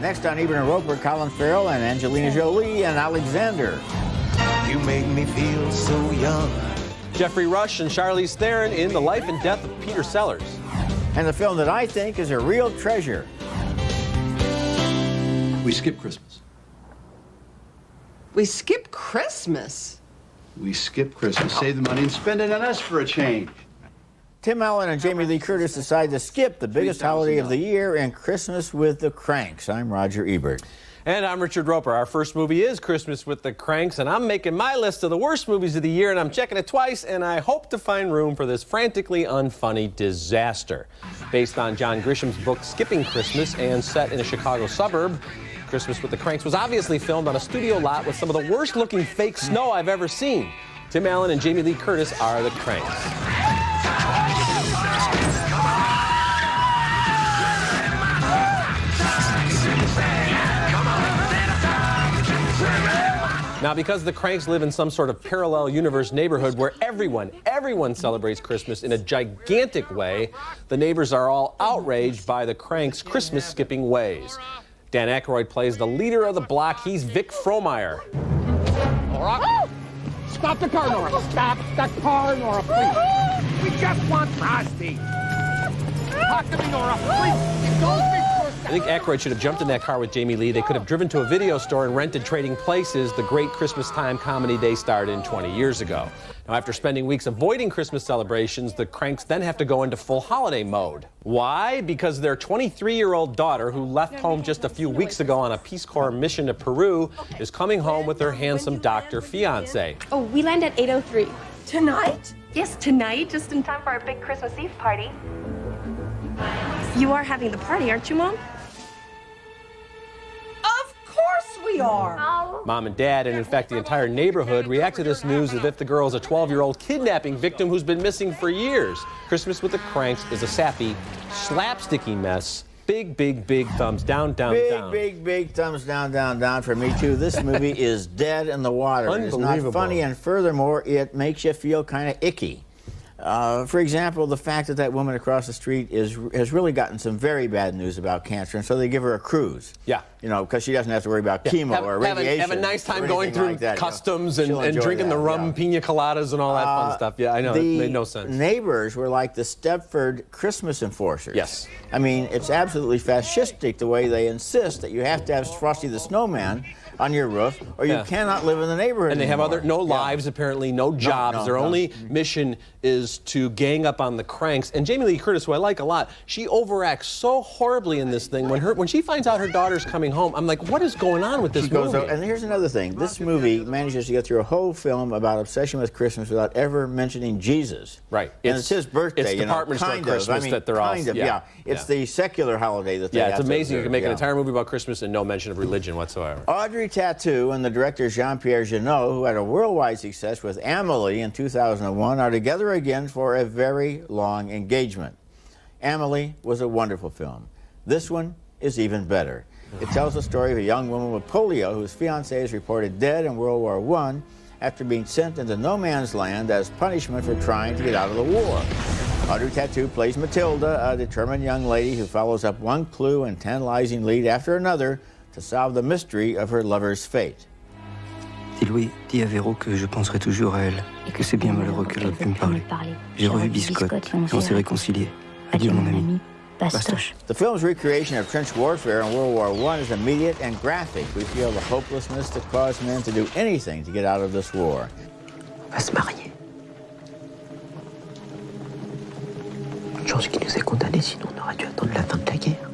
Next on Ebert and Roeper, Colin Farrell and Angelina Jolie and Alexander. You make me feel so young. Jeffrey Rush and Charlize Theron in The Life and Death of Peter Sellers. And the film that I think is a real treasure. We skip Christmas. We skip Christmas? We skip Christmas, save the money, and spend it on us for a change. Tim Allen and Jamie Lee Curtis decide to skip the biggest holiday of the year and Christmas with the Kranks. I'm Roger Ebert. And I'm Richard Roeper. Our first movie is Christmas with the Kranks, and I'm making my list of the worst movies of the year, and I'm checking it twice, and I hope to find room for this frantically unfunny disaster. Based on John Grisham's book Skipping Christmas and set in a Chicago suburb, Christmas with the Kranks was obviously filmed on a studio lot with some of the worst-looking fake snow I've ever seen. Tim Allen and Jamie Lee Curtis are the Kranks. Now, because the Kranks live in some sort of parallel universe neighborhood where everyone celebrates Christmas in a gigantic way, the neighbors are all outraged by the Kranks' Christmas-skipping ways. Dan Aykroyd plays the leader of the block. He's Vic Frohmeyer. Nora, stop the car, Nora. Stop the car, Nora, please. We just want Frosty. Talk to me, Nora, please. Indulge me. I think Aykroyd should have jumped in that car with Jamie Lee. They could have driven to a video store and rented Trading Places, the great Christmas time comedy they starred in 20 years ago. Now, after spending weeks avoiding Christmas celebrations, the Kranks then have to go into full holiday mode. Why? Because their 23-year-old daughter, who left home just a few weeks ago on a Peace Corps mission to Peru, is coming home with her handsome doctor fiancé. Oh, we land at 8:03. Tonight? Yes, tonight, just in time for our big Christmas Eve party. You are having the party, aren't you, Mom? Of course we are. Oh. Mom and Dad, and in fact the entire neighborhood, react to this news as if the girl is a 12-year-old kidnapping victim who's been missing for years. Christmas with the Kranks is a sappy, slapsticky mess. Big thumbs down, down. Big thumbs down for me, too. This movie is dead in the water. It's not funny, and furthermore, it makes you feel kind of icky. For example, the fact that woman across the street has really gotten some very bad news about cancer, and so they give her a cruise. Yeah. You know, because she doesn't have to worry about chemo or radiation. Have a nice time going through customs and drinking the rum pina coladas and all that fun stuff. Yeah, I know. It made no sense. The neighbors were like the Stepford Christmas enforcers. Yes. I mean, it's absolutely fascistic the way they insist that you have to have Frosty the Snowman on your roof, or you cannot live in the neighborhood And they anymore. have no lives, apparently, no jobs. Their only mission is to gang up on the Kranks. And Jamie Lee Curtis, who I like a lot, she overacts so horribly in this thing. When she finds out her daughter's coming home, I'm like, what is going on with this movie? And here's another thing. This movie manages to get through a whole film about obsession with Christmas without ever mentioning Jesus. Right. And it's his birthday. It's department store Christmas that they're all... It's the secular holiday that they have it's amazing to you can make an entire movie about Christmas and no mention of religion whatsoever. Audrey Tautou and the director Jean-Pierre Jeunet, who had a worldwide success with Amélie in 2001, are together again for a very long engagement. Amélie was a wonderful film. This one is even better. It tells the story of a young woman with polio whose fiancé is reported dead in World War I after being sent into no man's land as punishment for trying to get out of the war. Audrey Tautou plays Matilda, a determined young lady who follows up one clue and tantalizing lead after another to solve the mystery of her lover's fate. Dis Louis, dis à Véro que je penserai toujours à elle et que c'est bien malheureux qu'elle ne peut plus me parler. J'ai revu Biscotte et on s'est réconciliés. Adieu mon ami. Bastoche. The film's recreation of trench warfare in World War I is immediate and graphic. We feel the hopelessness that caused men to do anything to get out of this war. On va se marier. Chance qui nous est condamné, sinon on aurait dû attendre la fin de la guerre.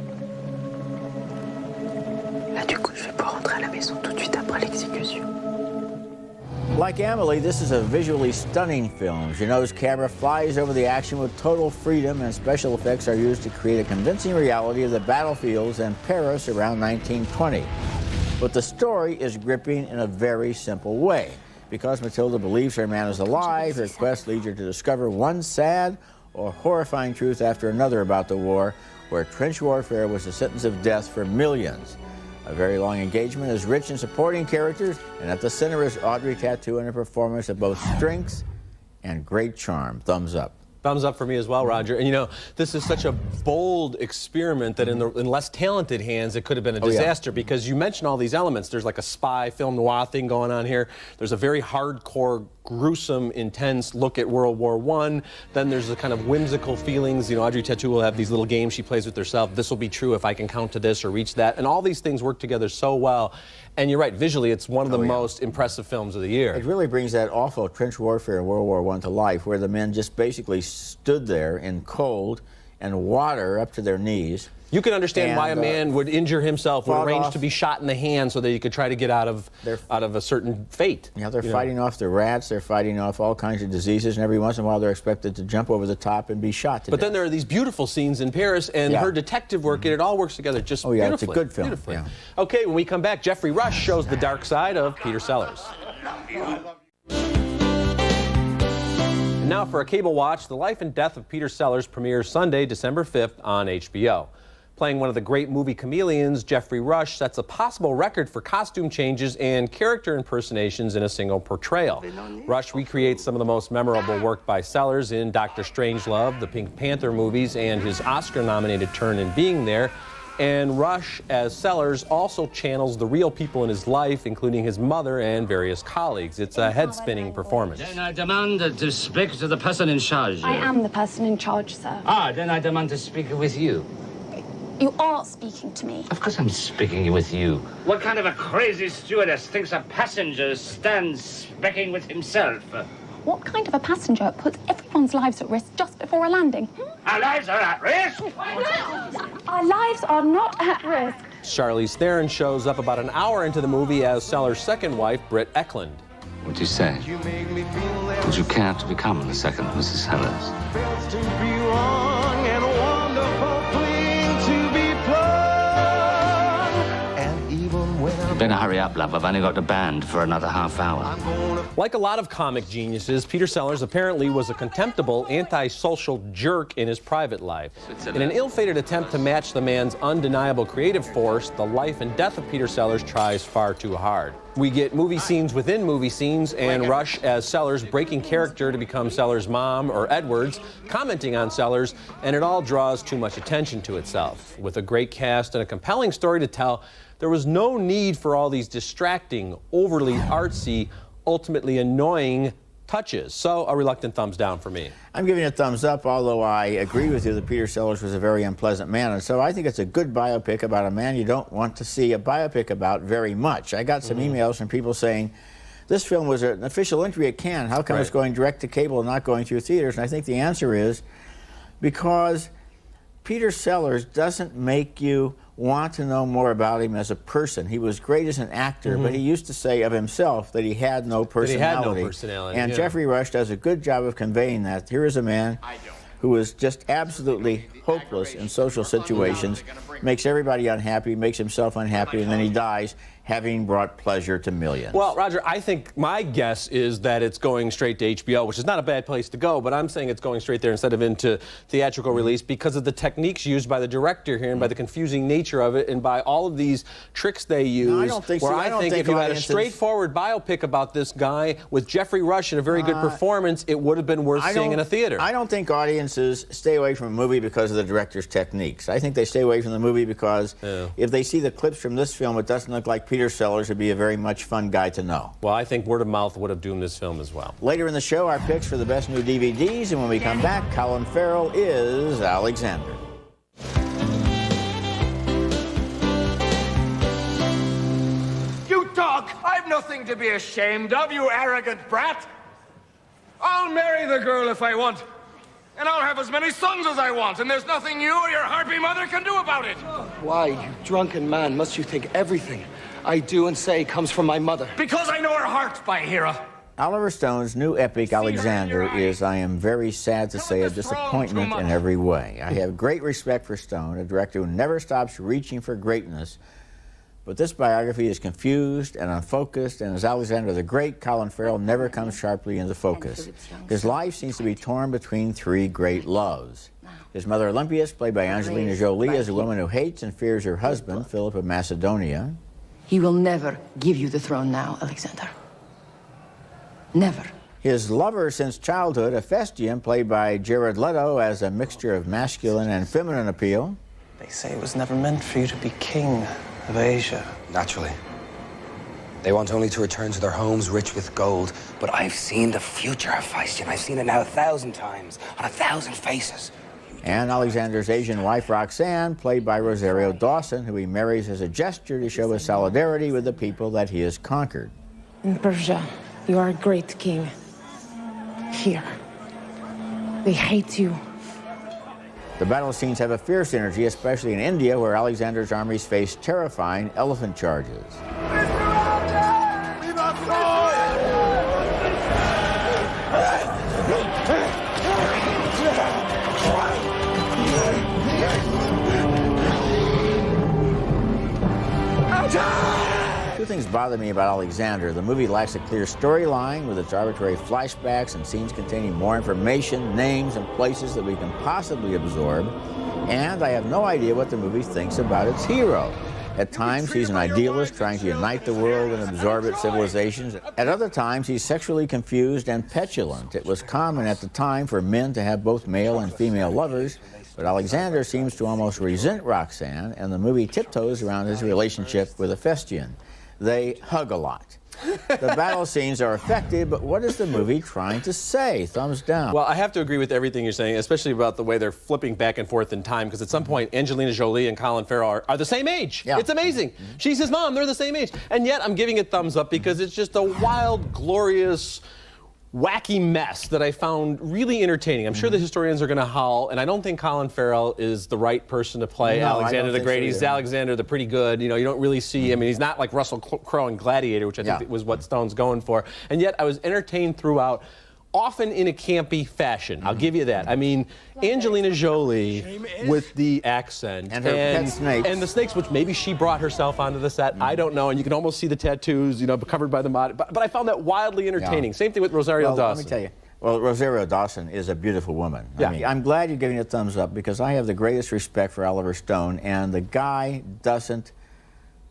Là, du coup, je vais pouvoir rentrer à la maison tout de suite après l'exécution. Like Amélie, this is a visually stunning film. Jeunet's camera flies over the action with total freedom, and special effects are used to create a convincing reality of the battlefields in Paris around 1920. But the story is gripping in a very simple way. Because Matilda believes her man is alive, her quest leads her to discover one sad or horrifying truth after another about the war, where trench warfare was a sentence of death for millions. A very long engagement is rich in supporting characters, and at the center is Audrey Tautou in a performance of both strength and great charm. Thumbs up. Thumbs up for me as well, Roger. And you know, this is such a bold experiment that in less talented hands, it could have been a disaster because you mentioned all these elements. There's like a spy film noir thing going on here. There's a very hardcore, gruesome, intense look at World War I. Then there's the kind of whimsical feelings. You know, Audrey Tautou will have these little games she plays with herself. This will be true if I can count to this or reach that. And all these things work together so well. And you're right, visually, it's one of the most impressive films of the year. It really brings that awful trench warfare in World War I to life, where the men just basically stood there in cold and water up to their knees. You can understand why a man would injure himself, would arrange to be shot in the hand so that he could try to get out of a certain fate. Yeah, they're fighting off the rats, they're fighting off all kinds of diseases, and every once in a while they're expected to jump over the top and be shot to death. But then there are these beautiful scenes in Paris, and her detective work, and it all works together just beautifully. It's a good film. Yeah. Okay, when we come back, Jeffrey Rush shows the dark side of Peter Sellers. And now for a cable watch, The Life and Death of Peter Sellers premieres Sunday, December 5th on HBO. Playing one of the great movie chameleons, Jeffrey Rush sets a possible record for costume changes and character impersonations in a single portrayal. Rush recreates some of the most memorable work by Sellers in Dr. Strangelove, the Pink Panther movies, and his Oscar-nominated turn in Being There. And Rush, as Sellers, also channels the real people in his life, including his mother and various colleagues. It's a head-spinning performance. Then I demand to speak to the person in charge. I am the person in charge, sir. Ah, then I demand to speak with you. You are speaking to me. Of course I'm speaking with you. What kind of a crazy stewardess thinks a passenger stands speaking with himself? What kind of a passenger puts everyone's lives at risk just before a landing? Our lives are at risk? Our lives are not at risk. Charlize Theron shows up about an hour into the movie as Sellers' second wife, Britt Eklund. What'd you say? Would you care to become the second Mrs. Sellers? You better hurry up, love. I've only got the band for another half hour. Like a lot of comic geniuses, Peter Sellers apparently was a contemptible, antisocial jerk in his private life. In an ill-fated attempt to match the man's undeniable creative force, The Life and Death of Peter Sellers tries far too hard. We get movie scenes within movie scenes, and Rush as Sellers breaking character to become Sellers' mom, or Edwards, commenting on Sellers, and it all draws too much attention to itself. With a great cast and a compelling story to tell, there was no need for all these distracting, overly artsy, ultimately annoying touches. So a reluctant thumbs down for me. I'm giving it a thumbs up, although I agree with you that Peter Sellers was a very unpleasant man. And so I think it's a good biopic about a man you don't want to see a biopic about very much. I got some emails from people saying, this film was an official entry at Cannes. How come it's going direct to cable and not going through theaters? And I think the answer is because Peter Sellers doesn't make you want to know more about him as a person. He was great as an actor, but he used to say of himself that he had no personality. And Jeffrey Rush does a good job of conveying that. Here is a man who was just absolutely hopeless in social situations, makes everybody unhappy, makes himself unhappy, and then he dies having brought pleasure to millions. Well, Roger, I think my guess is that it's going straight to HBO, which is not a bad place to go, but I'm saying it's going straight there instead of into theatrical release because of the techniques used by the director here and by the confusing nature of it and by all of these tricks they use. No, I don't think so. I think if you had a straightforward biopic about this guy with Jeffrey Rush and a very good performance, it would have been worth seeing in a theater. I don't think audiences stay away from a movie because of the director's techniques. I think they stay away from the movie because if they see the clips from this film, it doesn't look like Peter Sellers would be a very much fun guy to know. Well, I think word of mouth would have doomed this film as well. Later in the show, our picks for the best new DVDs, and when we come back, Colin Farrell is Alexander. You dog! I've nothing to be ashamed of, you arrogant brat! I'll marry the girl if I want. And I'll have as many sons as I want, and there's nothing you or your harpy mother can do about it. Why, you drunken man, must you think everything I do and say comes from my mother? Because I know her heart, by Hera. Oliver Stone's new epic, Alexander, is, I am very sad to say, a disappointment in every way. I have great respect for Stone, a director who never stops reaching for greatness. But this biography is confused and unfocused, and as Alexander the Great, Colin Farrell never comes sharply into focus. His life seems to be torn between three great loves. His mother, Olympias, played by Angelina Jolie, is a woman who hates and fears her husband, Philip of Macedonia. He will never give you the throne now, Alexander. Never. His lover since childhood, a Festian played by Jared Leto as a mixture of masculine and feminine appeal. They say it was never meant for you to be king of Asia. Naturally. They want only to return to their homes rich with gold. But I've seen the future of Festian. I've seen it now 1,000 times, on 1,000 faces. And Alexander's Asian wife, Roxanne, played by Rosario Dawson, who he marries as a gesture to show his solidarity with the people that he has conquered. In Persia, you are a great king. Here, they hate you. The battle scenes have a fierce energy, especially in India, where Alexander's armies face terrifying elephant charges. Two things bother me about Alexander. The movie lacks a clear storyline with its arbitrary flashbacks and scenes containing more information, names, and places that we can possibly absorb. And I have no idea what the movie thinks about its hero. At times, he's an idealist trying to unite the world and absorb its civilizations. At other times, he's sexually confused and petulant. It was common at the time for men to have both male and female lovers, but Alexander seems to almost resent Roxanne, and the movie tiptoes around his relationship with a Festian. They hug a lot. The battle scenes are effective, but what is the movie trying to say? Thumbs down. Well, I have to agree with everything you're saying, especially about the way they're flipping back and forth in time, because at some point, Angelina Jolie and Colin Farrell are the same age. Yeah. It's amazing. She's his mom. They're the same age. And yet, I'm giving it thumbs up because it's just a wild, glorious, wacky mess that I found really entertaining. I'm sure the historians are going to howl, and I don't think Colin Farrell is the right person to play Alexander the Great. He's Alexander the pretty good. You know, you don't really see, I mean, he's not like Russell Crowe in Gladiator, which I think was what Stone's going for. And yet I was entertained throughout, often in a campy fashion. I'll give you that. I mean, Angelina Jolie with the accent and her pet snakes. And the snakes, which maybe she brought herself onto the set. I don't know. And you can almost see the tattoos, you know, covered by the mod. But I found that wildly entertaining. Same thing with Rosario Dawson. Let me tell you. Well, Rosario Dawson is a beautiful woman. I mean, I'm glad you're giving it a thumbs up because I have the greatest respect for Oliver Stone, and the guy doesn't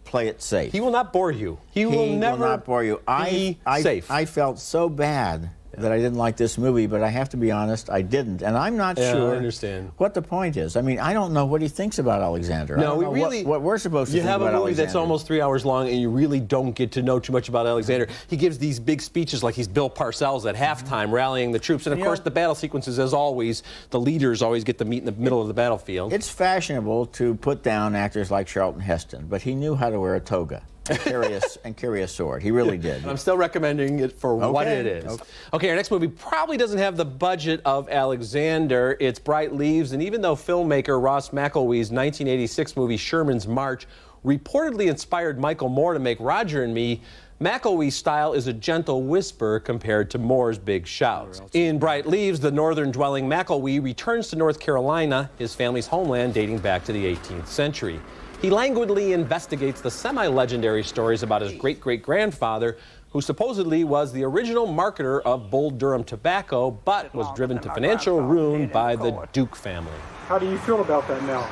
play it safe. He will not bore you. He will never not bore you. be safe. I felt so bad that I didn't like this movie, but I have to be honest, I didn't. And I'm not sure I understand what the point is. I mean, I don't know what he thinks about Alexander. No, I don't know what we're supposed to think about Alexander. You have a movie that's almost 3 hours long, and you really don't get to know too much about Alexander. He gives these big speeches like he's Bill Parcells at halftime, rallying the troops. And, of course, the battle sequences, as always, the leaders always get to meet in the middle of the battlefield. It's fashionable to put down actors like Charlton Heston, but he knew how to wear a toga and carry a sword. He really did. And I'm still recommending it for what it is. Okay, our next movie probably doesn't have the budget of Alexander. It's Bright Leaves, and even though filmmaker Ross McElwee's 1986 movie Sherman's March reportedly inspired Michael Moore to make Roger and Me, McElwee's style is a gentle whisper compared to Moore's big shouts. In Bright Leaves, the northern-dwelling McElwee returns to North Carolina, his family's homeland dating back to the 18th century. He languidly investigates the semi-legendary stories about his great-great-grandfather, who supposedly was the original marketer of Bull Durham tobacco, but was driven to financial ruin by the Duke family. How do you feel about that now?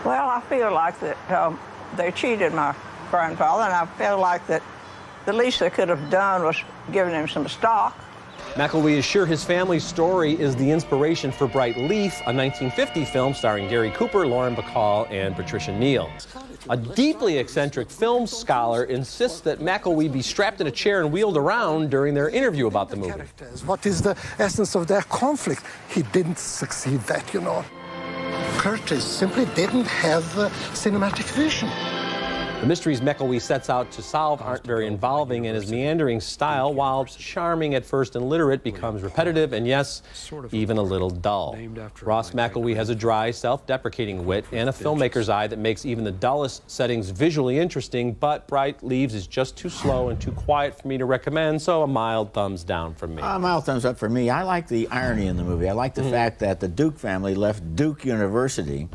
Well, I feel like that they cheated my grandfather, and I feel like that the least they could have done was giving him some stock. McElwee is sure his family's story is the inspiration for Bright Leaf, a 1950 film starring Gary Cooper, Lauren Bacall, and Patricia Neal. A deeply eccentric film scholar insists that McElwee be strapped in a chair and wheeled around during their interview about the movie. What is the essence of their conflict? He didn't succeed that, you know. Curtis simply didn't have cinematic vision. The mysteries McElwee sets out to solve aren't very involving, and his meandering style, while charming at first and literate, becomes repetitive and, yes, even a little dull. Ross McElwee has a dry, self-deprecating wit and a filmmaker's eye that makes even the dullest settings visually interesting, but Bright Leaves is just too slow and too quiet for me to recommend, so a mild thumbs down from me. A mild thumbs up for me. I like the irony in the movie. I like the fact that the Duke family left Duke University.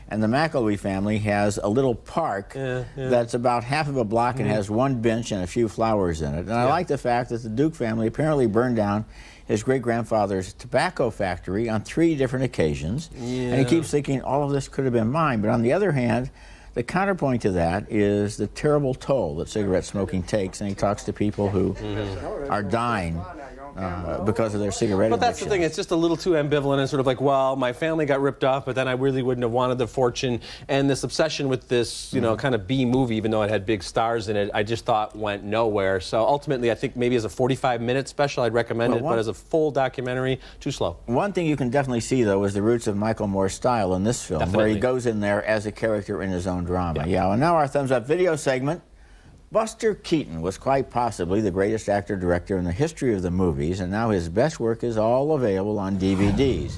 And the McElwee family has a little park that's about half of a block and has one bench and a few flowers in it. And I like the fact that the Duke family apparently burned down his great-grandfather's tobacco factory on 3 different occasions. And he keeps thinking, all of this could have been mine. But on the other hand, the counterpoint to that is the terrible toll that cigarette smoking takes. And he talks to people who are dying because of their cigarette But that's addiction. the thing, it's just a little too ambivalent and sort of like, well, my family got ripped off, but then I really wouldn't have wanted the fortune. And this obsession with this, you know, kind of B movie, even though it had big stars in it, I just thought went nowhere. So ultimately, I think maybe as a 45-minute special, I'd recommend it, but as a full documentary, too slow. One thing you can definitely see, though, is the roots of Michael Moore's style in this film, where he goes in there as a character in his own drama. Yeah, and now our Thumbs Up video segment. Buster Keaton was quite possibly the greatest actor-director in the history of the movies, and now his best work is all available on DVDs.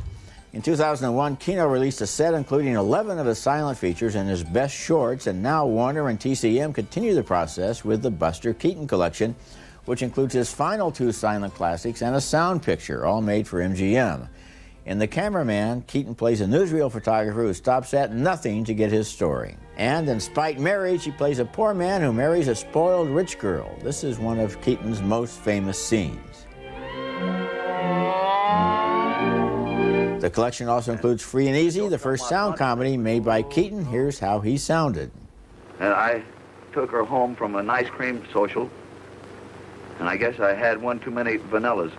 In 2001, Kino released a set including 11 of his silent features and his best shorts, and now Warner and TCM continue the process with the Buster Keaton collection, which includes his final 2 silent classics and a sound picture, all made for MGM. In The Cameraman, Keaton plays a newsreel photographer who stops at nothing to get his story. And in Spite Marriage, he plays a poor man who marries a spoiled rich girl. This is one of Keaton's most famous scenes. The collection also includes Free and Easy, the first sound comedy made by Keaton. Here's how he sounded. And I took her home from an ice cream social, and I guess I had one too many vanillas.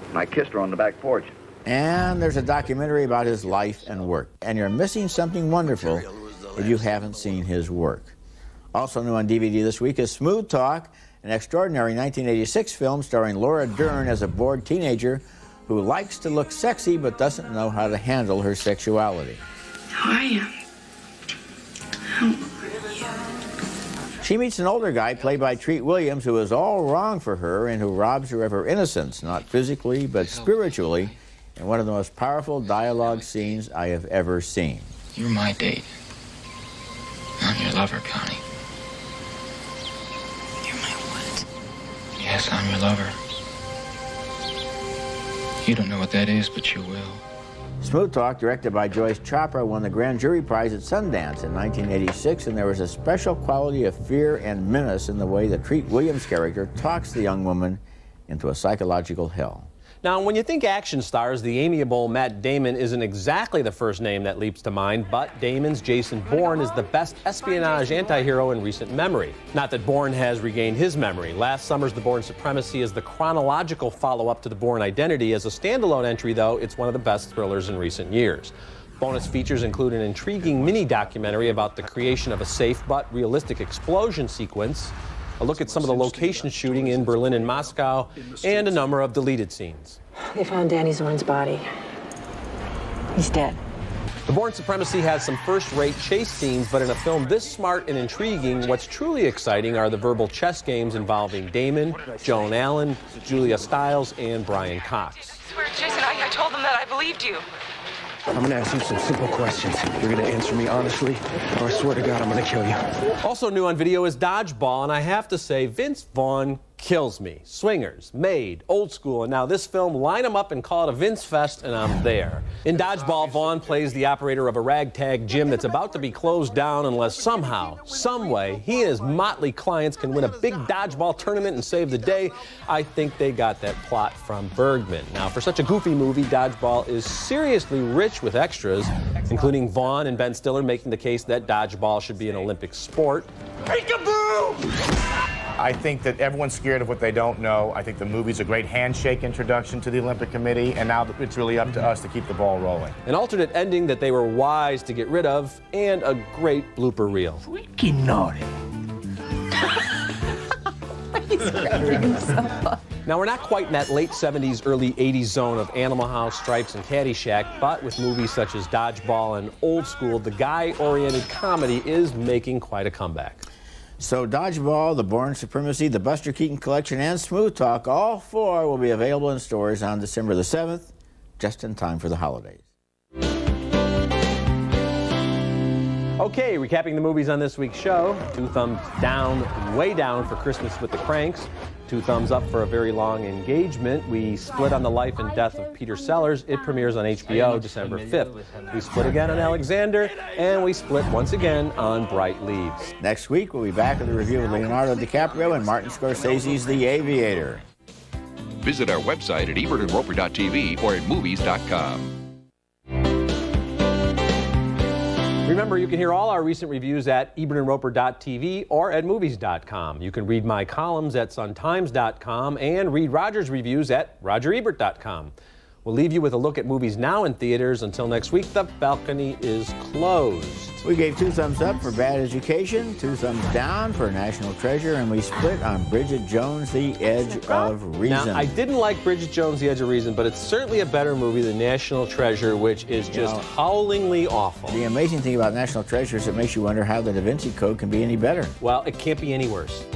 And I kissed her on the back porch. And there's a documentary about his life and work. And you're missing something wonderful if you haven't seen his work. Also new on DVD this week is Smooth Talk, an extraordinary 1986 film starring Laura Dern as a bored teenager who likes to look sexy but doesn't know how to handle her sexuality. How are you? She meets an older guy played by Treat Williams who is all wrong for her and who robs her of her innocence, not physically but spiritually, in one of the most powerful dialogue scenes I have ever seen. You're my date. I'm your lover, Connie. You're my what? Yes, I'm your lover. You don't know what that is, but you will. Smooth Talk, directed by Joyce Chopra, won the Grand Jury Prize at Sundance in 1986, and there was a special quality of fear and menace in the way that Treat Williams' character talks the young woman into a psychological hell. Now, when you think action stars, the amiable Matt Damon isn't exactly the first name that leaps to mind, but Damon's Jason Bourne is the best espionage anti-hero in recent memory. Not that Bourne has regained his memory. Last summer's The Bourne Supremacy is the chronological follow-up to The Bourne Identity. As a standalone entry, though, it's one of the best thrillers in recent years. Bonus features include an intriguing mini-documentary about the creation of a safe but realistic explosion sequence, a look at some of the location shooting in Berlin and Moscow, and a number of deleted scenes. They found Danny Zorn's body. He's dead. The Bourne Supremacy has some first-rate chase scenes, but in a film this smart and intriguing, what's truly exciting are the verbal chess games involving Damon, Joan Allen, Julia Stiles, and Brian Cox. I swear, Jason, I told them that I believed you. I'm gonna ask you some simple questions. You're gonna answer me honestly, or I swear to God I'm gonna kill you. Also new on video is Dodgeball, and I have to say, Vince Vaughn kills me. Swingers, Maid, Old School, and now this film, line them up and call it a Vince Fest, and I'm there. In Dodgeball, Vaughn plays the operator of a ragtag gym that's about to be closed down unless somehow, someway, he and his motley clients can win a big dodgeball tournament and save the day. I think they got that plot from Bergman. Now, for such a goofy movie, Dodgeball is seriously rich with extras, including Vaughn and Ben Stiller making the case that dodgeball should be an Olympic sport. Peekaboo! I think that everyone's scared of what they don't know. I think the movie's a great handshake introduction to the Olympic Committee, and now it's really up to us to keep the ball rolling. An alternate ending that they were wise to get rid of, and a great blooper reel. Freaking naughty. Now, we're not quite in that late 70s, early 80s zone of Animal House, Stripes, and Caddyshack, but with movies such as Dodgeball and Old School, the guy-oriented comedy is making quite a comeback. So Dodgeball, The Bourne Supremacy, the Buster Keaton Collection, and Smooth Talk, all 4 will be available in stores on December the 7th, just in time for the holidays. Okay, recapping the movies on this week's show. 2 thumbs down, way down for Christmas with the Kranks. 2 thumbs up for A Very Long Engagement. We split on the life and death of Peter Sellers. It premieres on HBO December 5th. We split again on Alexander, and we split once again on Bright Leaves. Next week, we'll be back with a review of Leonardo DiCaprio and Martin Scorsese's The Aviator. Visit our website at ebertandroeper.tv or at movies.com. Remember, you can hear all our recent reviews at ebertandroeper.tv or at movies.com. You can read my columns at suntimes.com and read Roger's reviews at rogerebert.com. We'll leave you with a look at movies now in theaters. Until next week, the balcony is closed. We gave 2 thumbs up for Bad Education, 2 thumbs down for National Treasure, and we split on Bridget Jones, The Edge of Reason. Now, I didn't like Bridget Jones, The Edge of Reason, but it's certainly a better movie than National Treasure, which is just howlingly awful. The amazing thing about National Treasure is it makes you wonder how the Da Vinci Code can be any better. Well, it can't be any worse.